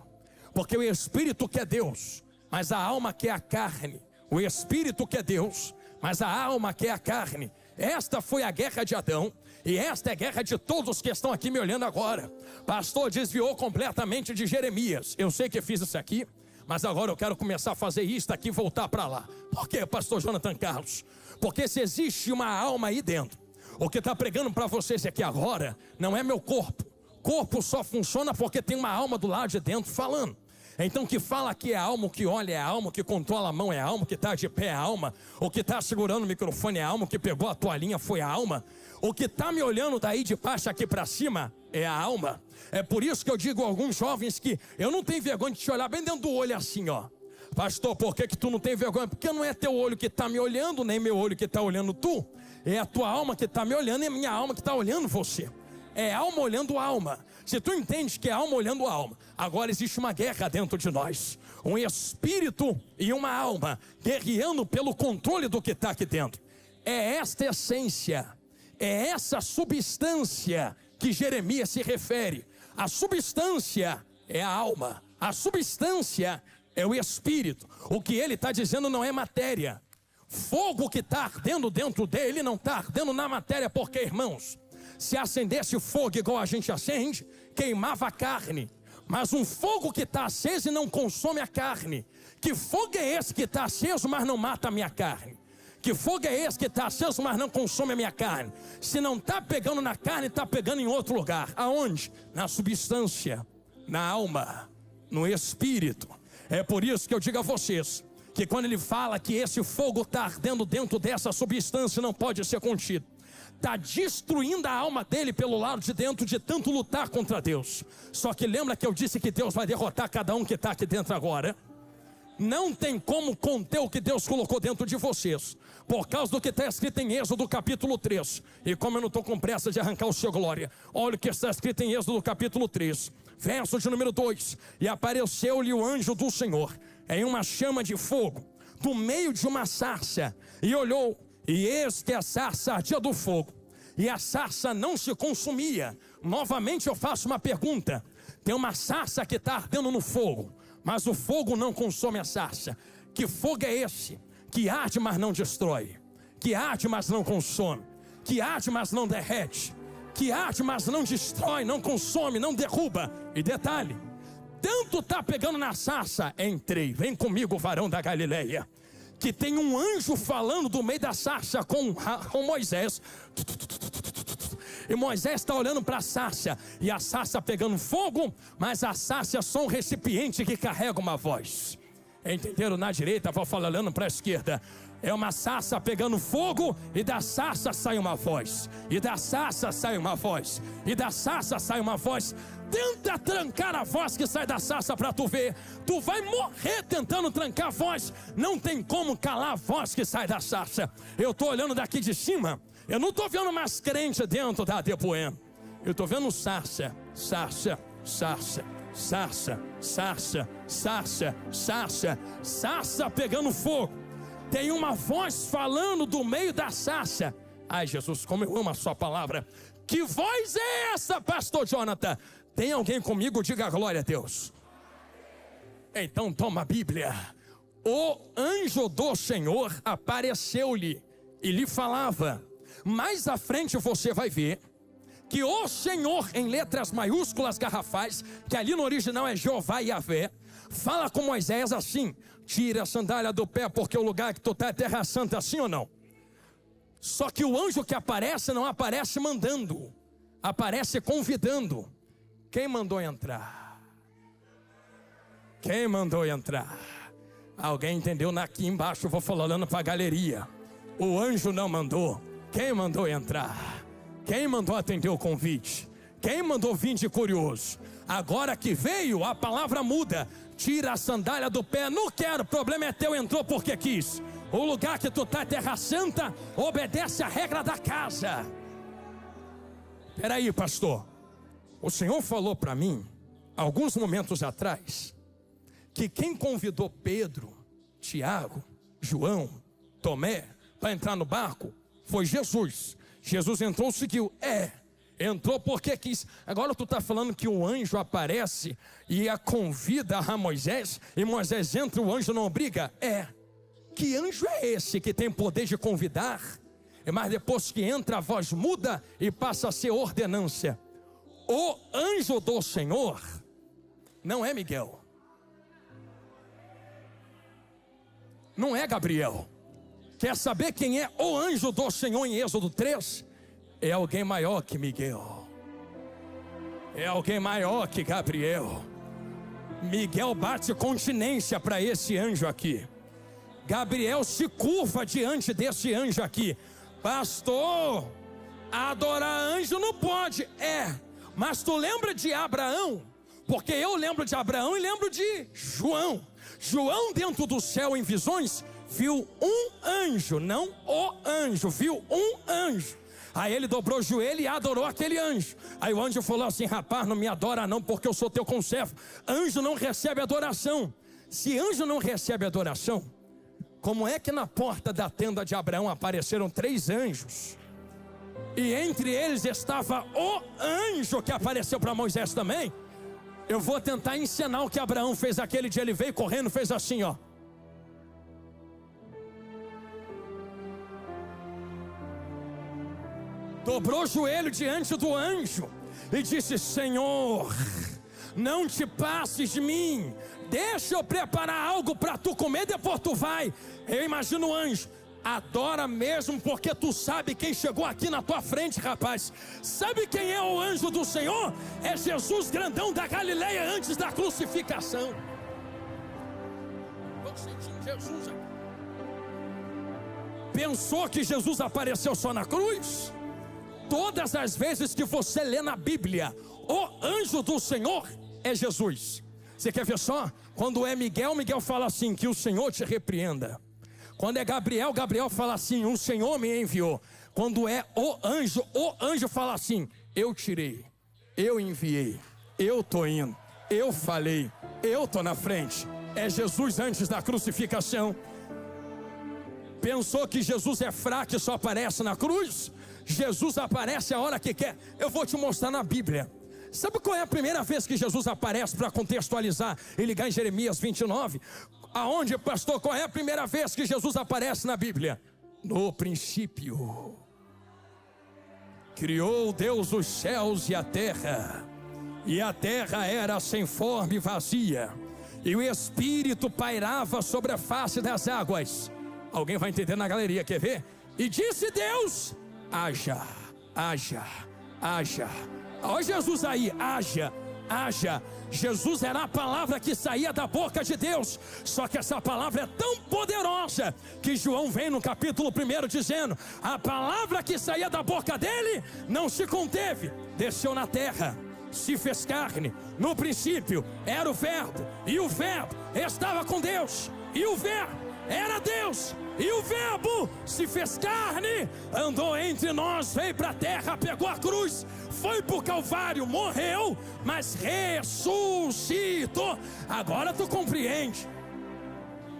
Porque o espírito quer Deus, mas a alma quer a carne. O espírito quer Deus, mas a alma quer a carne. Esta foi a guerra de Adão, e esta é a guerra de todos que estão aqui me olhando agora. Pastor, desviou completamente de Jeremias. Eu sei que fiz isso aqui, mas agora eu quero começar a fazer isso aqui e voltar para lá. Por quê, pastor Jonathan Carlos? Porque se existe uma alma aí dentro, o que está pregando para vocês aqui agora não é meu corpo. Corpo só funciona porque tem uma alma do lado de dentro falando. Então o que fala aqui é a alma, o que olha é a alma, o que controla a mão é a alma, o que está de pé é a alma, o que está segurando o microfone é a alma, o que pegou a toalhinha foi a alma, o que está me olhando daí de baixo aqui para cima é a alma. É por isso que eu digo a alguns jovens que eu não tenho vergonha de te olhar bem dentro do olho assim, ó. Pastor, por que tu não tem vergonha? Porque não é teu olho que está me olhando, nem meu olho que está olhando tu. É a tua alma que está me olhando e a minha alma que está olhando você. É alma olhando alma. Se tu entende que é alma olhando alma, agora existe uma guerra dentro de nós. Um espírito e uma alma guerreando pelo controle do que está aqui dentro. É esta essência, é essa substância que Jeremias se refere. A substância é a alma, a substância é o espírito. O que ele está dizendo não é matéria. Fogo que está ardendo dentro dele não está ardendo na matéria, porque, irmãos, se acendesse o fogo igual a gente acende, queimava a carne. Mas um fogo que está aceso e não consome a carne. Que fogo é esse que está aceso, mas não mata a minha carne? Que fogo é esse que está aceso, mas não consome a minha carne? Se não está pegando na carne, está pegando em outro lugar. Aonde? Na substância, na alma, no espírito. É por isso que eu digo a vocês, que quando ele fala que esse fogo está ardendo dentro dessa substância, não pode ser contido. Está destruindo a alma dele pelo lado de dentro de tanto lutar contra Deus. Só que lembra que eu disse que Deus vai derrotar cada um que está aqui dentro agora? Não tem como conter o que Deus colocou dentro de vocês, por causa do que está escrito em Êxodo capítulo 3. E como eu não estou com pressa de arrancar o seu glória, olha o que está escrito em Êxodo capítulo 3, verso de número 2. E apareceu-lhe o anjo do Senhor em uma chama de fogo, do meio de uma sarça, e olhou, e eis que a sarça ardia do fogo, e a sarça não se consumia. Novamente eu faço uma pergunta: tem uma sarça que está ardendo no fogo, mas o fogo não consome a sarça. Que fogo é esse? Que arde, mas não destrói. Que arde, mas não consome. Que arde, mas não derrete. Que arde, mas não destrói, não consome, não derruba. E detalhe, tanto está pegando na sarça, entrei, vem comigo, varão da Galileia, que tem um anjo falando do meio da sarça com Moisés. E Moisés está olhando para a sarça, e a sarça pegando fogo, mas a sarça é só um recipiente que carrega uma voz. Entenderam? Na direita, vou falando para a esquerda. É uma sarça pegando fogo, e da sarça sai uma voz. E da sarça sai uma voz. E da sarça sai uma voz. Tenta trancar a voz que sai da sarça para tu ver. Tu vai morrer tentando trancar a voz. Não tem como calar a voz que sai da sarça. Eu estou olhando daqui de cima. Eu não estou vendo mais crente dentro da Depoema. Eu estou vendo sarça, sarça, sarça, sarça, sarça, sarça, sarça, sarça pegando fogo. Tem uma voz falando do meio da sarça. Ai, Jesus, como eu amo a sua palavra. Que voz é essa, pastor Jonathan? Tem alguém comigo? Diga glória a Deus. Então toma a Bíblia. O anjo do Senhor apareceu-lhe e lhe falava. Mais à frente você vai ver que o Senhor, em letras maiúsculas garrafais, que ali no original é Jeová e Yahvé, fala com Moisés assim: tira a sandália do pé, porque o lugar que tu está é terra santa, sim ou não? Só que o anjo que aparece não aparece mandando, aparece convidando. Quem mandou entrar? Quem mandou entrar? Alguém entendeu? Aqui embaixo eu vou falando para a galeria. O anjo não mandou. Quem mandou entrar? Quem mandou atender o convite? Quem mandou vir de curioso? Agora que veio, a palavra muda. Tira a sandália do pé. Não quero, o problema é teu, entrou porque quis. O lugar que tu está é terra santa, obedece a regra da casa. Peraí, pastor. O Senhor falou para mim, alguns momentos atrás, que quem convidou Pedro, Tiago, João, Tomé, para entrar no barco, foi Jesus. Jesus entrou, seguiu. Entrou porque quis. Agora tu está falando que o anjo aparece e a convida a Moisés, e Moisés entra, o anjo não obriga? Que anjo é esse que tem poder de convidar, mas depois que entra a voz muda e passa a ser ordenância? O anjo do Senhor não é Miguel, não é Gabriel. Quer saber quem é o anjo do Senhor em Êxodo 3? É alguém maior que Miguel. É alguém maior que Gabriel. Miguel bate continência para esse anjo aqui. Gabriel se curva diante desse anjo aqui. Pastor, adorar anjo não pode. Mas tu lembra de Abraão? Porque eu lembro de Abraão e lembro de João. João dentro do céu em visões viu um anjo, não o anjo, viu um anjo. Aí ele dobrou o joelho e adorou aquele anjo. Aí o anjo falou assim: rapaz, não me adora não, porque eu sou teu conservo. Anjo não recebe adoração. Se anjo não recebe adoração, como é que na porta da tenda de Abraão apareceram 3 anjos? E entre eles estava o anjo que apareceu para Moisés também. Eu vou tentar ensinar o que Abraão fez aquele dia. Ele veio correndo, fez assim, ó. Dobrou o joelho diante do anjo e disse: Senhor, não te passes de mim, deixa eu preparar algo para tu comer, depois tu vai. Eu imagino o anjo: adora mesmo, porque tu sabe quem chegou aqui na tua frente, rapaz. Sabe quem é o anjo do Senhor? É Jesus grandão da Galileia antes da crucificação. Eu senti Jesus. Pensou que Jesus apareceu só na cruz? Todas as vezes que você lê na Bíblia, o anjo do Senhor é Jesus. Você quer ver só? Quando é Miguel, Miguel fala assim, que o Senhor te repreenda. Quando é Gabriel, Gabriel fala assim, o Senhor me enviou. Quando é o anjo fala assim, eu tirei, eu enviei, eu estou indo, eu falei, eu estou na frente. É Jesus antes da crucificação. Pensou que Jesus é fraco e só aparece na cruz? Jesus aparece a hora que quer. Eu vou te mostrar na Bíblia. Sabe qual é a primeira vez que Jesus aparece, para contextualizar e ligar em Jeremias 29? Aonde, pastor, qual é a primeira vez que Jesus aparece na Bíblia? No princípio criou Deus os céus e a terra era sem forma e vazia, e o Espírito pairava sobre a face das águas. Alguém vai entender na galeria, quer ver? E disse Deus, haja, haja, haja. Olha Jesus aí, haja, haja. Jesus era a palavra que saía da boca de Deus. Só que essa palavra é tão poderosa que João vem no capítulo 1 dizendo, a palavra que saía da boca dele não se conteve, desceu na terra, se fez carne. No princípio era o verbo, e o verbo estava com Deus, e o verbo era Deus, e o verbo se fez carne, andou entre nós, veio para a terra, pegou a cruz, foi para o Calvário, morreu, mas ressuscitou. Agora tu compreende.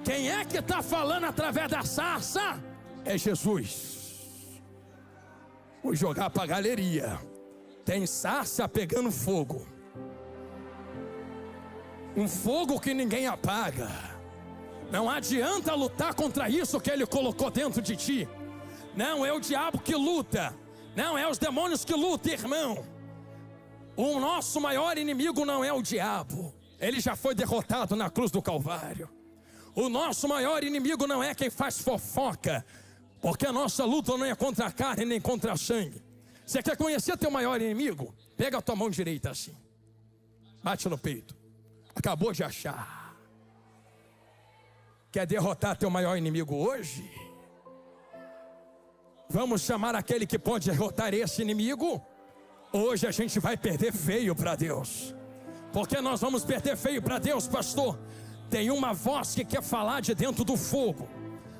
Quem é que está falando através da sarça? É Jesus. Vou jogar para a galeria. Tem sarça pegando fogo, um fogo que ninguém apaga. Não adianta lutar contra isso que ele colocou dentro de ti. Não é o diabo que luta, não é os demônios que lutam, irmão. O nosso maior inimigo não é o diabo, ele já foi derrotado na cruz do Calvário. O nosso maior inimigo não é quem faz fofoca, porque a nossa luta não é contra a carne nem contra a sangue. Você quer conhecer teu maior inimigo? Pega a tua mão direita assim, bate no peito. Acabou de achar. Quer derrotar teu maior inimigo hoje? Vamos chamar aquele que pode derrotar esse inimigo? Hoje a gente vai perder feio para Deus. Por que nós vamos perder feio para Deus, pastor? Tem uma voz que quer falar de dentro do fogo.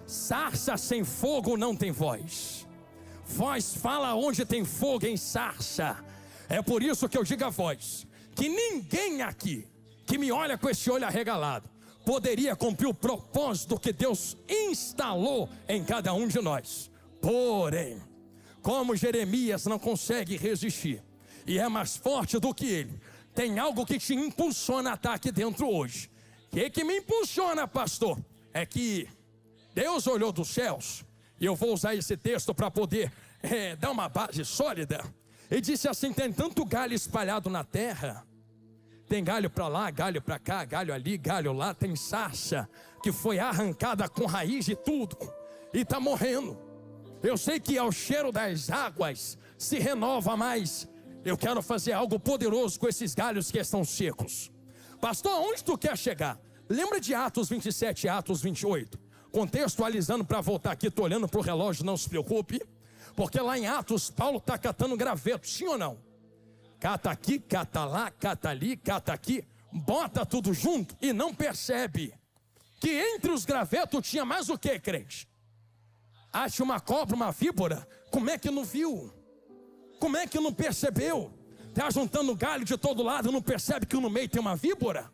Sarça sem fogo não tem voz. Voz fala onde tem fogo em sarça. É por isso que eu digo a voz, que ninguém aqui que me olha com esse olho arregalado poderia cumprir o propósito que Deus instalou em cada um de nós. Porém, como Jeremias não consegue resistir e é mais forte do que ele, tem algo que te impulsiona a estar aqui dentro hoje. O que me impulsiona, pastor? É que Deus olhou dos céus, e eu vou usar esse texto para poder dar uma base sólida, e disse assim, tem tanto galho espalhado na terra. Tem galho para lá, galho para cá, galho ali, galho lá. Tem sarça que foi arrancada com raiz e tudo, e está morrendo. Eu sei que ao cheiro das águas se renova mais. Eu quero fazer algo poderoso com esses galhos que estão secos. Pastor, onde tu quer chegar? Lembra de Atos 27 e Atos 28? Contextualizando para voltar aqui, estou olhando para o relógio, não se preocupe. Porque lá em Atos, Paulo está catando graveto, sim ou não? Cata aqui, cata lá, cata ali, cata aqui, bota tudo junto e não percebe que entre os gravetos tinha mais o que, crente? Acha uma cobra, uma víbora. Como é que não viu? Como é que não percebeu? Está juntando galho de todo lado, não percebe que no meio tem uma víbora?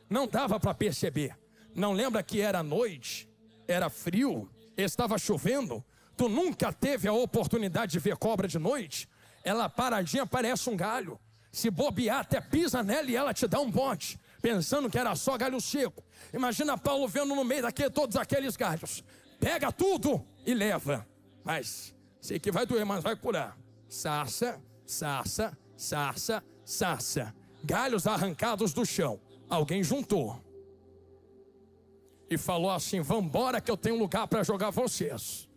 Não dava para perceber. Não lembra que era noite, era frio, estava chovendo? Tu nunca teve a oportunidade de ver cobra de noite? Ela paradinha parece um galho. Se bobear, até pisa nela e ela te dá um bote, pensando que era só galho seco. Imagina Paulo vendo no meio daquele, todos aqueles galhos. Pega tudo e leva. Mas sei que vai doer, mas vai curar. Sarça, sarça, sarça, sarça. Galhos arrancados do chão. Alguém juntou e falou assim, vambora que eu tenho lugar para jogar vocês.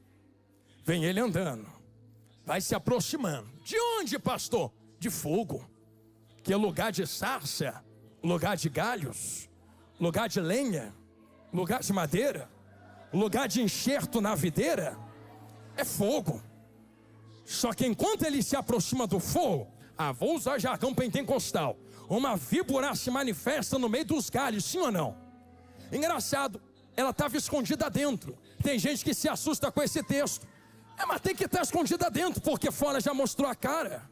Vem ele andando, vai se aproximando. De onde, pastor? De fogo. Que é lugar de sarça, lugar de galhos, lugar de lenha, lugar de madeira, lugar de enxerto na videira, é fogo. Só que enquanto ele se aproxima do fogo, vou usar jargão pentecostal, Uma víbora se manifesta no meio dos galhos, sim ou não? Engraçado, ela estava escondida dentro. Tem gente que se assusta com esse texto. Mas tem que estar escondida dentro, porque fora já mostrou a cara.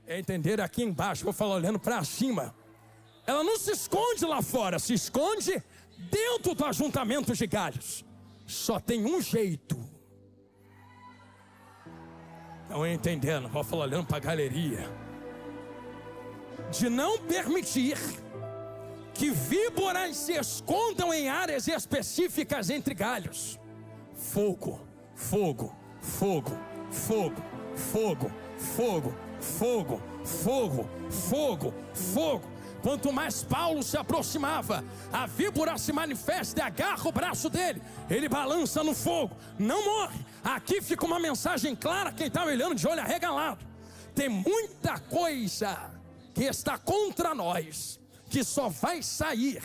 Entenderam? Aqui embaixo, vou falar olhando para cima. Ela não se esconde lá fora, se esconde dentro do ajuntamento de galhos. Só tem um jeito. Estão entendendo? Vou falar olhando para a galeria. De não permitir que víboras se escondam em áreas específicas entre galhos. Fogo, fogo, fogo, fogo, fogo, fogo, fogo, fogo, fogo, fogo. Quanto mais Paulo se aproximava, a víbora se manifesta e agarra o braço dele. Ele balança no fogo, não morre. Aqui fica uma mensagem clara, quem está olhando de olho arregalado. Tem muita coisa que está contra nós, que só vai sair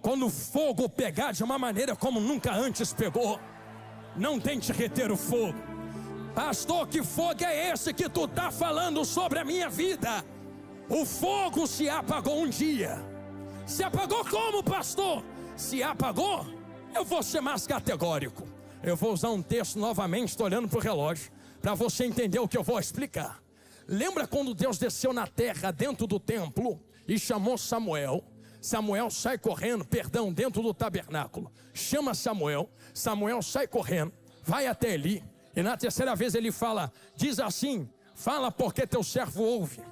quando o fogo pegar de uma maneira como nunca antes pegou. Não tente reter o fogo. Pastor, que fogo é esse que tu está falando sobre a minha vida? O fogo se apagou um dia. Se apagou como, pastor? Se apagou, eu vou ser mais categórico. Eu vou usar um texto novamente, estou olhando para o relógio, para você entender o que eu vou explicar. Lembra quando Deus desceu na terra dentro do templo e chamou Samuel? Samuel sai correndo, dentro do tabernáculo. Chama Samuel, Samuel sai correndo, vai até Eli. E na terceira vez ele fala, diz assim, fala porque teu servo ouve.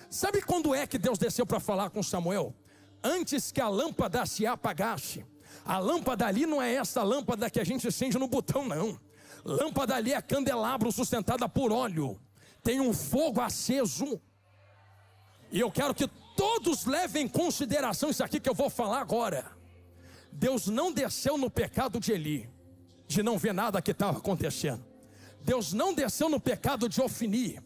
Sabe quando é que Deus desceu para falar com Samuel? Antes que a lâmpada se apagasse. A lâmpada ali não é essa lâmpada que a gente acende no botão, não. Lâmpada ali é candelabro sustentada por óleo. Tem um fogo aceso. E eu quero que todos levem em consideração isso aqui que eu vou falar agora. Deus não desceu no pecado de Eli, de não ver nada que estava acontecendo. Deus não desceu no pecado de Ofni,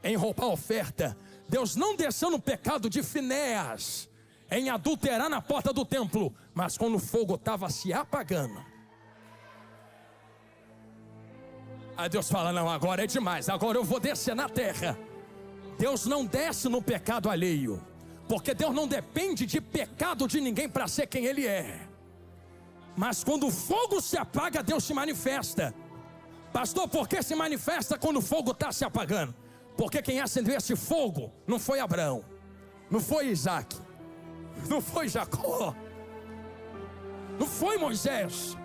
em roubar a oferta. Deus não desceu no pecado de Finéas, em adulterar na porta do templo. Mas quando o fogo estava se apagando, aí Deus fala, não, agora é demais, agora eu vou descer na terra. Deus não desce no pecado alheio, porque Deus não depende de pecado de ninguém para ser quem Ele é. Mas quando o fogo se apaga, Deus se manifesta. Pastor, por que se manifesta quando o fogo está se apagando? Porque quem acendeu esse fogo não foi Abraão, não foi Isaac, não foi Jacó, não foi Moisés.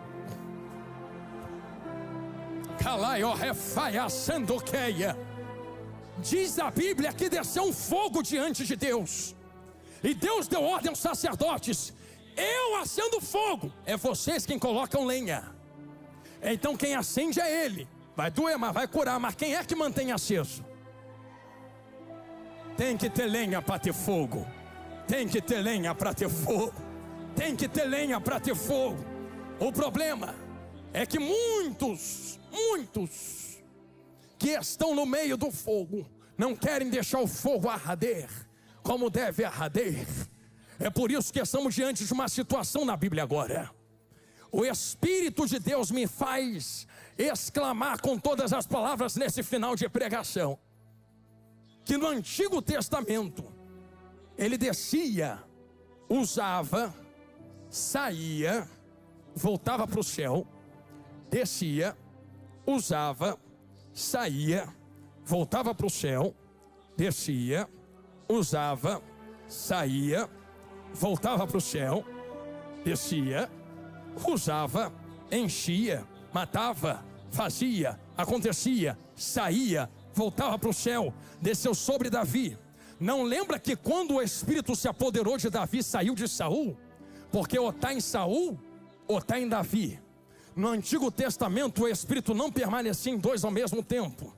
Diz a Bíblia que desceu um fogo diante de Deus. E Deus deu ordem aos sacerdotes, eu acendo fogo, é vocês quem colocam lenha. Então quem acende é Ele. Vai doer, mas vai curar. Mas quem é que mantém aceso? Tem que ter lenha para ter fogo. Tem que ter lenha para ter fogo. Tem que ter lenha para ter fogo. O problema é que muitos que estão no meio do fogo não querem deixar o fogo arder como deve arder. É por isso que estamos diante de uma situação na Bíblia agora. O Espírito de Deus me faz exclamar com todas as palavras nesse final de pregação, que no Antigo Testamento ele descia, usava, saía, voltava para o céu, descia, usava, saía, voltava para o céu, descia, usava, saía, voltava para o céu, descia, usava, enchia, matava, fazia, acontecia, saía, voltava para o céu, desceu sobre Davi. Não lembra que quando o Espírito se apoderou de Davi, saiu de Saul? Porque ou está em Saul, ou está em Davi. No Antigo Testamento o Espírito não permanecia em dois ao mesmo tempo.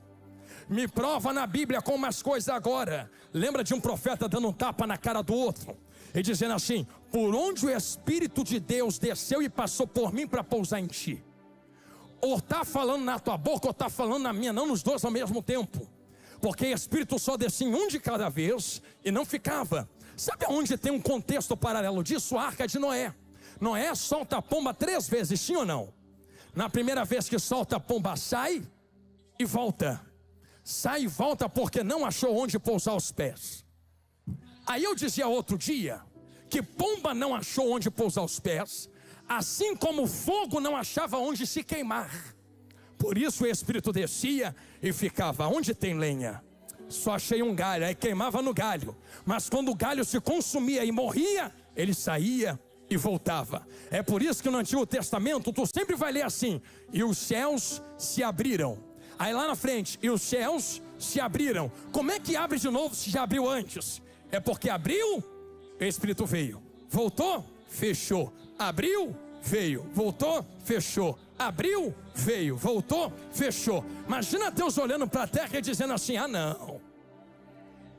Me prova na Bíblia como as coisas agora. Lembra de um profeta dando um tapa na cara do outro e dizendo assim: por onde o Espírito de Deus desceu e passou por mim para pousar em ti. Ou está falando na tua boca ou está falando na minha, não nos dois ao mesmo tempo. Porque o Espírito só descia em um de cada vez e não ficava. Sabe aonde tem um contexto paralelo disso? A Arca de Noé. Noé solta a pomba 3 vezes, sim ou não? Na primeira vez que solta a pomba, sai e volta. Sai e volta porque não achou onde pousar os pés. Aí eu dizia outro dia que pomba não achou onde pousar os pés, assim como o fogo não achava onde se queimar. Por isso o Espírito descia e ficava: onde tem lenha? Só achei um galho. Aí queimava no galho. Mas quando o galho se consumia e morria, ele saía e voltava. É por isso que no Antigo Testamento tu sempre vai ler assim: e os céus se abriram. Aí lá na frente: e os céus se abriram. Como é que abre de novo se já abriu antes? É porque abriu, o Espírito veio. Voltou, fechou. Abriu, veio. Voltou, fechou. Abriu, veio. Voltou, fechou. Imagina Deus olhando para a terra e dizendo assim: ah não,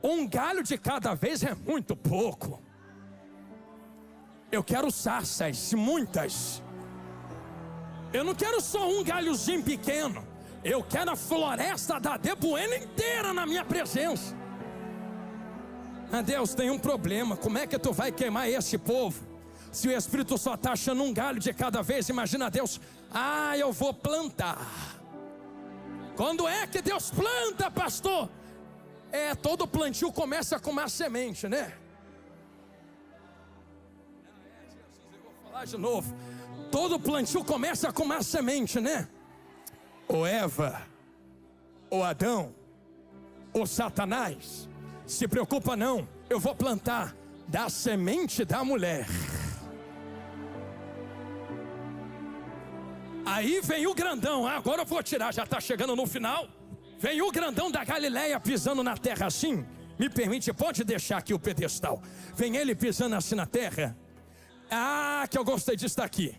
um galho de cada vez é muito pouco. Eu quero sarças, muitas. Eu não quero só um galhozinho pequeno. Eu quero a floresta da Debuena inteira na minha presença. Ah, Deus, tem um problema. Como é que tu vai queimar esse povo? Se o Espírito só está achando um galho de cada vez, imagina Deus: ah, eu vou plantar. Quando é que Deus planta, pastor? Todo plantio começa com uma semente, né? Vou falar de novo. Todo plantio começa com uma semente, né? Ou Eva, ou Adão, ou Satanás. Se preocupa não, eu vou plantar da semente da mulher. Aí vem o grandão, agora eu vou tirar, já está chegando no final. Vem o grandão da Galileia pisando na terra assim. Me permite, pode deixar aqui o pedestal. Vem ele pisando assim na terra. Ah, que eu gostei disso daqui.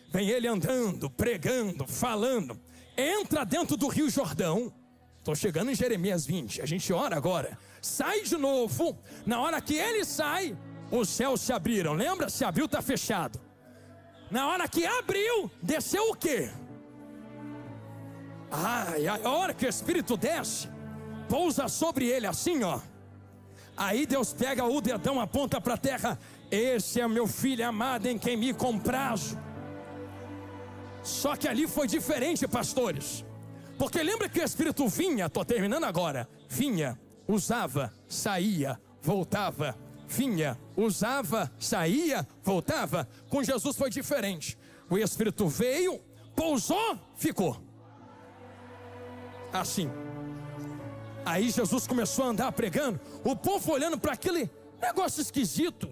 Vem ele andando, pregando, falando. Entra dentro do Rio Jordão. Estou chegando em Jeremias 20, a gente ora agora. Sai de novo. Na hora que ele sai, os céus se abriram. Lembra? Se abriu, está fechado. Na hora que abriu, desceu o quê? Ai, a hora que o Espírito desce, pousa sobre ele assim, ó. Aí Deus pega o dedão, aponta para a terra: esse é meu filho amado em quem me comprazo. Só que ali foi diferente, pastores. Porque lembra que o Espírito vinha, estou terminando agora. Vinha, usava, saía, voltava. Vinha, usava, saía, voltava. Com Jesus foi diferente. O Espírito veio, pousou, ficou. Assim. Aí Jesus começou a andar pregando. O povo olhando para aquele negócio esquisito.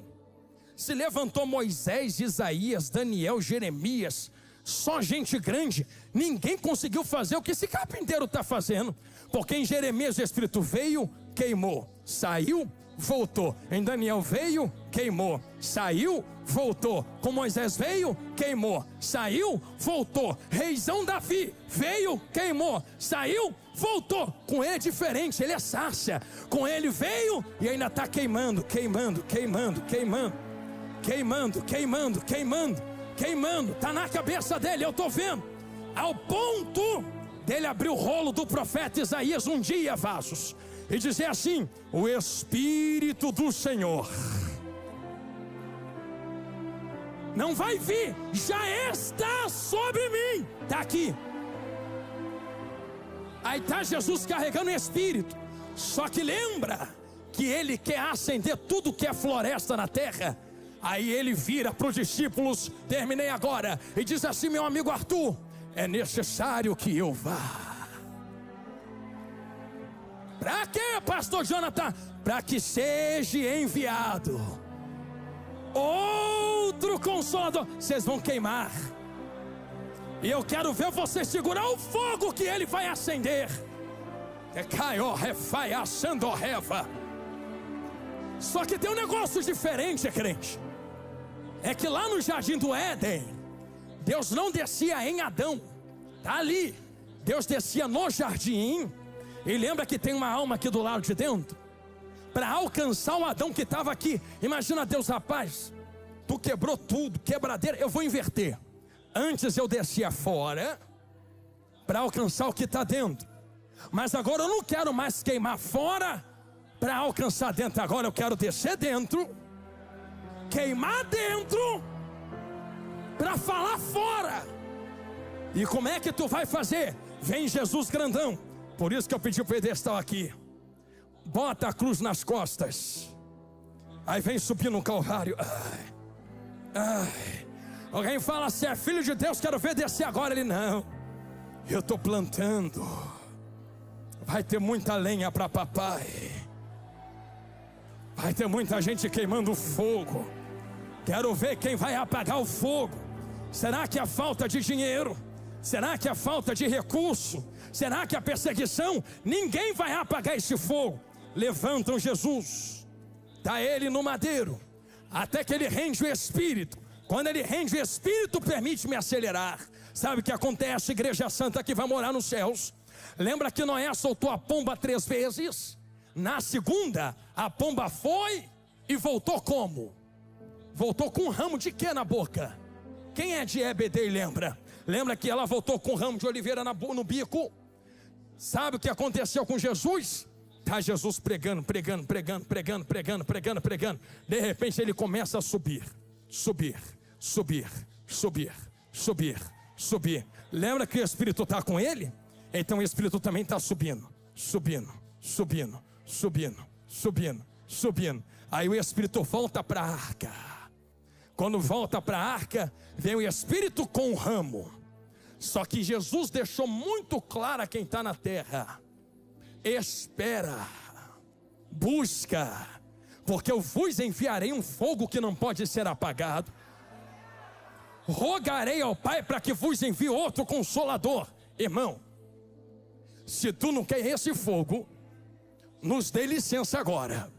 Se levantou Moisés, Isaías, Daniel, Jeremias. Só gente grande. Ninguém conseguiu fazer o que esse carpinteiro está fazendo. Porque em Jeremias o Espírito veio, queimou, saiu, voltou. Em Daniel veio, queimou, saiu, voltou. Com Moisés veio, queimou, saiu, voltou. Reizão Davi veio, queimou, saiu, voltou. Com ele é diferente, ele é sarça. Com ele veio e ainda está queimando, queimando, queimando, queimando, queimando, queimando, queimando, queimando. Está na cabeça dele, eu estou vendo. Ao ponto dele abrir o rolo do profeta Isaías um dia, vasos, e dizer assim: o Espírito do Senhor não vai vir, já está sobre mim. Está aqui. Aí está Jesus carregando o Espírito. Só que lembra que ele quer acender tudo que é floresta na terra. Aí ele vira para os discípulos, terminei agora, e diz assim: meu amigo Arthur, é necessário que eu vá. Para quê, pastor Jonathan? Para que seja enviado outro consolador. Vocês vão queimar. E eu quero ver você segurar o fogo que ele vai acender. Só que tem um negócio diferente, crente. É que lá no jardim do Éden, Deus não descia em Adão. Está ali. Deus descia no jardim. E lembra que tem uma alma aqui do lado de dentro? Para alcançar o Adão que estava aqui. Imagina Deus: rapaz, tu quebrou tudo, quebradeira. Eu vou inverter. Antes eu descia fora para alcançar o que está dentro. Mas agora eu não quero mais queimar fora para alcançar dentro. Agora eu quero descer dentro, queimar dentro para falar fora. E como é que tu vai fazer? Vem Jesus grandão. Por isso que eu pedi o pedestal aqui. Bota a cruz nas costas. Aí vem subindo no Calvário. Alguém fala: se é filho de Deus, quero ver descer agora. Ele: não, eu estou plantando. Vai ter muita lenha para papai. Vai ter muita gente queimando fogo. Quero ver quem vai apagar o fogo. Será que é falta de dinheiro? Será que é falta de recurso? Será que é perseguição? Ninguém vai apagar esse fogo. Levantam Jesus, está ele no madeiro, até que ele rende o Espírito. Quando ele rende o Espírito, permite-me acelerar. Sabe o que acontece, igreja santa que vai morar nos céus? Lembra que Noé soltou a pomba 3 vezes? Na segunda, a pomba foi e voltou como? Voltou com um ramo de quê na boca? Quem é de EBD e lembra? Lembra que ela voltou com um ramo de oliveira no bico? Sabe o que aconteceu com Jesus? Está Jesus pregando. De repente ele começa a subir. Lembra que o Espírito está com ele? Então o Espírito também está subindo. Aí o Espírito volta para a arca. Quando volta para a arca, vem o Espírito com o ramo. Só que Jesus deixou muito claro a quem está na terra: espera, busca, porque eu vos enviarei um fogo que não pode ser apagado. Rogarei ao Pai para que vos envie outro Consolador. Irmão, se tu não quer esse fogo, nos dê licença agora.